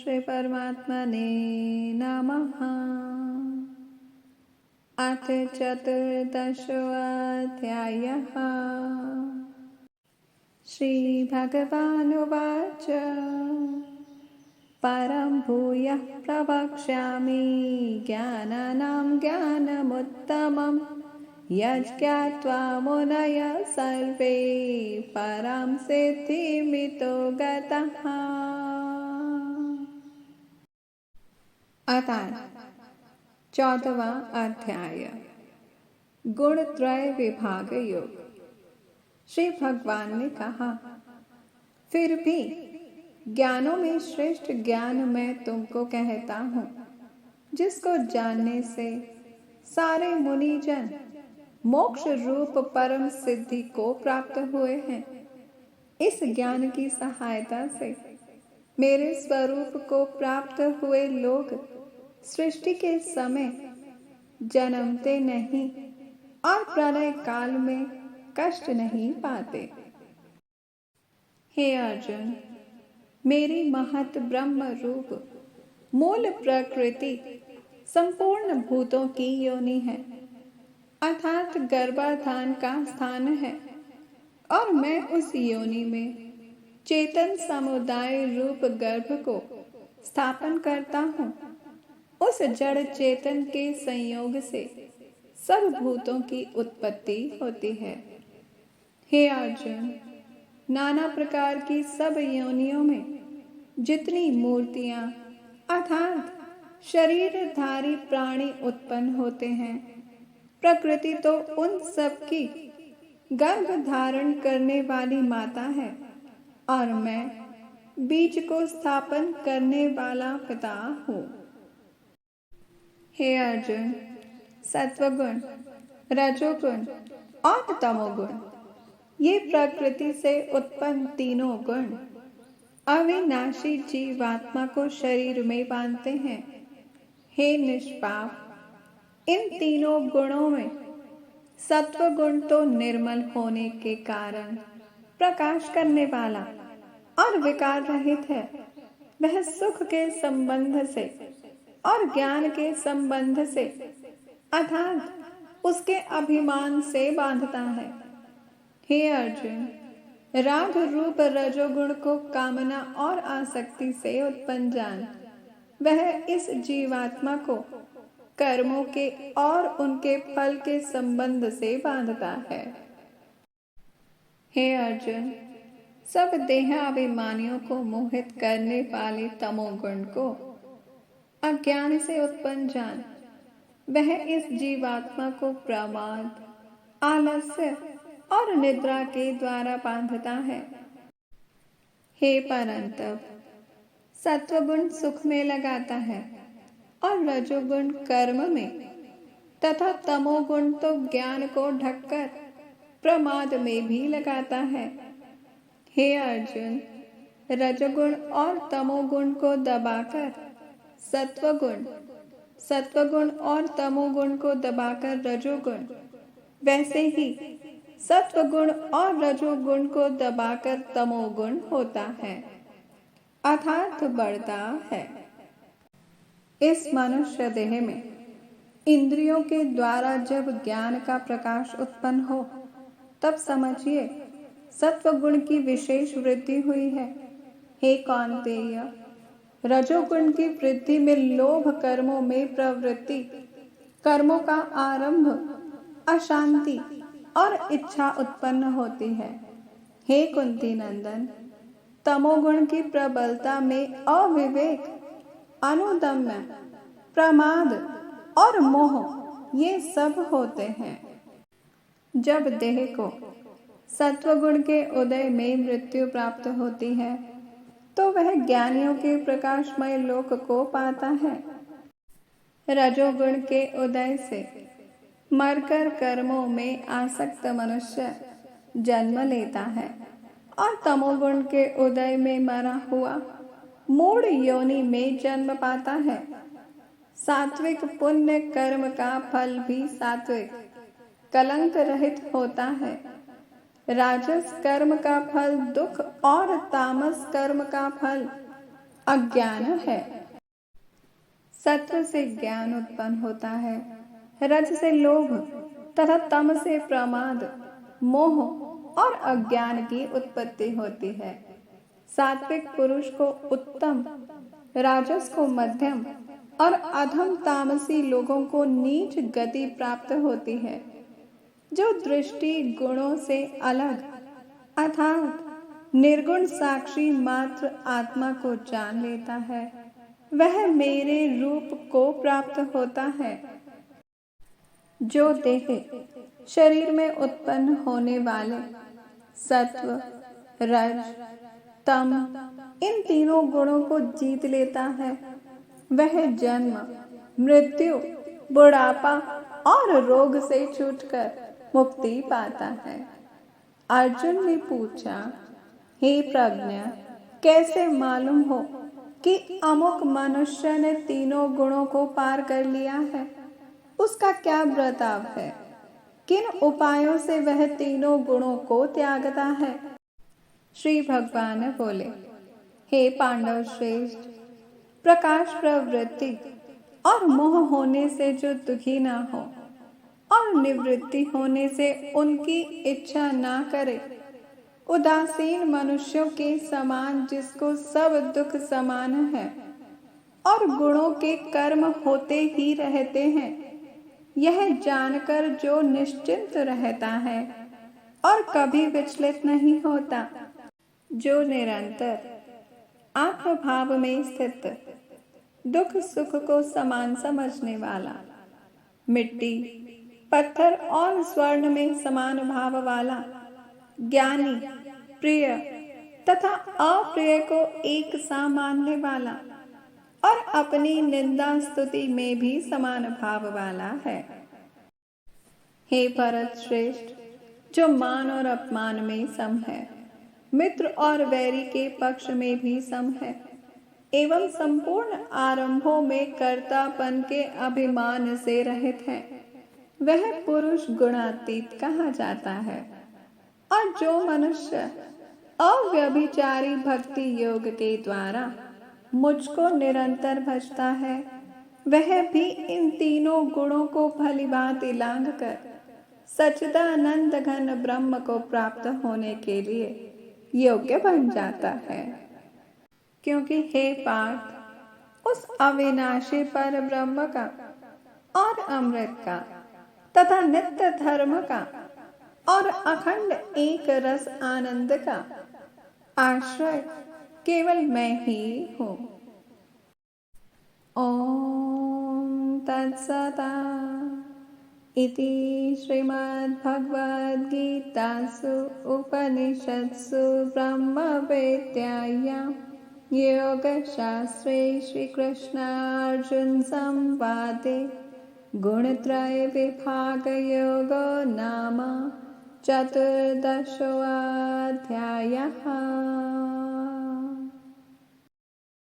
श्री परमात्मने नमः। अथ चतुर्दशोऽध्यायः। श्रीभगवानुवाच परं भूयः प्रवक्ष्यामि ज्ञानानां ज्ञानमुत्तमं यज्ञात्वा मुनयः सर्वे परां सिद्धिमितो गताः। अर्थात 14वां अध्याय गुणत्रय विभाग योग। श्री भगवान ने कहा, फिर भी ज्ञानों में श्रेष्ठ ज्ञान मैं तुमको कहता हूँ, जिसको जानने से सारे मुनिजन मोक्ष रूप परम सिद्धि को प्राप्त हुए हैं। इस ज्ञान की सहायता से मेरे स्वरूप को प्राप्त हुए लोग सृष्टि के समय जन्मते नहीं और प्रलय काल में कष्ट नहीं पाते। हे अर्जुन, मेरी महत ब्रह्म रूप मूल प्रकृति संपूर्ण भूतों की योनि है, अर्थात गर्भाधान का स्थान है, और मैं उस योनि में चेतन समुदाय रूप गर्भ को स्थापन करता हूँ। उस जड़ चेतन के संयोग से सब भूतों की उत्पत्ति होती है। हे अर्जुन, नाना प्रकार की सब योनियों में जितनी मूर्तियां अर्थात शरीरधारी प्राणी उत्पन्न होते हैं, प्रकृति तो उन सब की गर्भ धारण करने वाली माता है, और मैं बीज को स्थापन करने वाला पिता हूँ। हे अर्जुन, सत्वगुण, रजोगुण और तमोगुण, ये प्रकृति से उत्पन्न तीनों गुण अविनाशी जीवात्मा को शरीर में बांधते हैं। हे निष्पाप, इन तीनों गुणों में सत्वगुण तो निर्मल होने के कारण प्रकाश करने वाला और विकार रहित है। वह सुख के संबंध से और ज्ञान के संबंध से अर्थात उसके अभिमान से बांधता है। हे अर्जुन, राग रूप रजोगुण को कामना और आसक्ति से उत्पन्न जान। वह इस जीवात्मा को कर्मों के और उनके फल के संबंध से बांधता है। हे अर्जुन, सब देहाभिमानियों को मोहित करने वाले तमोगुण को अज्ञान से उत्पन्न जान। वह इस जीवात्मा को प्रमाद, आलस्य और निद्रा के द्वारा बांधता है। हे परंतप, सत्वगुण सुख में लगाता है और रजोगुण कर्म में तथा तमोगुण तो ज्ञान को ढककर प्रमाद में भी लगाता है। हे अर्जुन, रजोगुण और तमोगुण को दबाकर सत्वगुण और तमोगुण को दबाकर रजोगुण, वैसे ही सत्वगुण और रजोगुण को दबाकर तमोगुण होता है, अर्थात बढ़ता है। इस मनुष्य देह में इंद्रियों के द्वारा जब ज्ञान का प्रकाश उत्पन्न हो, तब समझिए सत्वगुण की विशेष वृद्धि हुई है। हे कौन्तेय, रजोगुण की वृद्धि में लोभ कर्मों में प्रवृत्ति, कर्मों का आरंभ, अशांति और इच्छा उत्पन्न होती है। हे कुंती नंदन, तमोगुण की प्रबलता में अविवेक, अनुदम्य, प्रमाद और मोह ये सब होते हैं। जब देह को सत्वगुण के उदय में मृत्यु प्राप्त होती है, तो वह ज्ञानियों के प्रकाशमय लोक को पाता है। रजोगुण के उदय से मरकर कर्मों में आसक्त मनुष्य जन्म लेता है, और तमोगुण के उदय में मरा हुआ मूढ़ योनि में जन्म पाता है। सात्विक पुण्य कर्म का फल भी सात्विक कलंक रहित होता है। राजस कर्म का फल दुख और तामस कर्म का फल अज्ञान है। सत्व से ज्ञान उत्पन्न होता है, रज से लोभ तथा तम से प्रमाद, मोह और अज्ञान की उत्पत्ति होती है। सात्विक पुरुष को उत्तम, राजस को मध्यम और अधम तामसी लोगों को नीच गति प्राप्त होती है। जो दृष्टि गुणों से अलग अर्थात निर्गुण साक्षी मात्र आत्मा को जान लेता है, वह मेरे रूप को प्राप्त होता है। जो देह शरीर में उत्पन्न होने वाले सत्व, रज, तम इन तीनों गुणों को जीत लेता है, वह जन्म, मृत्यु, बुढ़ापा और रोग से छूटकर मुक्ति पाता है। अर्जुन ने पूछा, हे प्रज्ञा, कैसे मालूम हो कि अमुक मनुष्य ने तीनों गुणों को पार कर लिया है? उसका क्या बर्ताव है? किन उपायों से वह तीनों गुणों को त्यागता है? श्री भगवान बोले, हे पांडव श्रेष्ठ, प्रकाश प्रवृत्ति और मोह होने से जो दुखी ना हो और निवृत्ति होने से उनकी इच्छा ना करे, उदासीन मनुष्यों के समान जिसको सब दुख समान है और गुणों के कर्म होते ही रहते हैं, यह जानकर जो निश्चिंत रहता है और कभी विचलित नहीं होता, जो निरंतर आत्मभाव में स्थित, दुख सुख को समान समझने वाला, मिट्टी, पत्थर और स्वर्ण में समान भाव वाला, ज्ञानी, प्रिय तथा अप्रिय को एक सा मानने वाला और अपनी निंदा स्तुति में भी समान भाव वाला है। हे भरत श्रेष्ठ, जो मान और अपमान में सम है, मित्र और वैरी के पक्ष में भी सम है एवं संपूर्ण आरंभों में कर्तापन के अभिमान से रहित है, वह पुरुष गुणातीत कहा जाता है। और जो मनुष्य अव्यभिचारी भक्ति योग के द्वारा मुझको निरंतर भजता है, वह भी इन तीनों गुणों को भली भांति लांघ कर सच्चिदानंद घन ब्रह्म को प्राप्त होने के लिए योग्य बन जाता है। क्योंकि हे पार्थ, उस अविनाशी पर ब्रह्म का और अमृत का तथा नित्य धर्म का और अखंड एक रस आनंद का आश्रय केवल मैं ही हूँ। ओम तत्सता इति श्रीमद्भगवद्गीतासु उपनिषत्सु ब्रह्मविद्यायां योगशास्त्रे श्रीकृष्णार्जुन संवादे गुणत्रय विभाग योगो नाम 14वाध्यायः।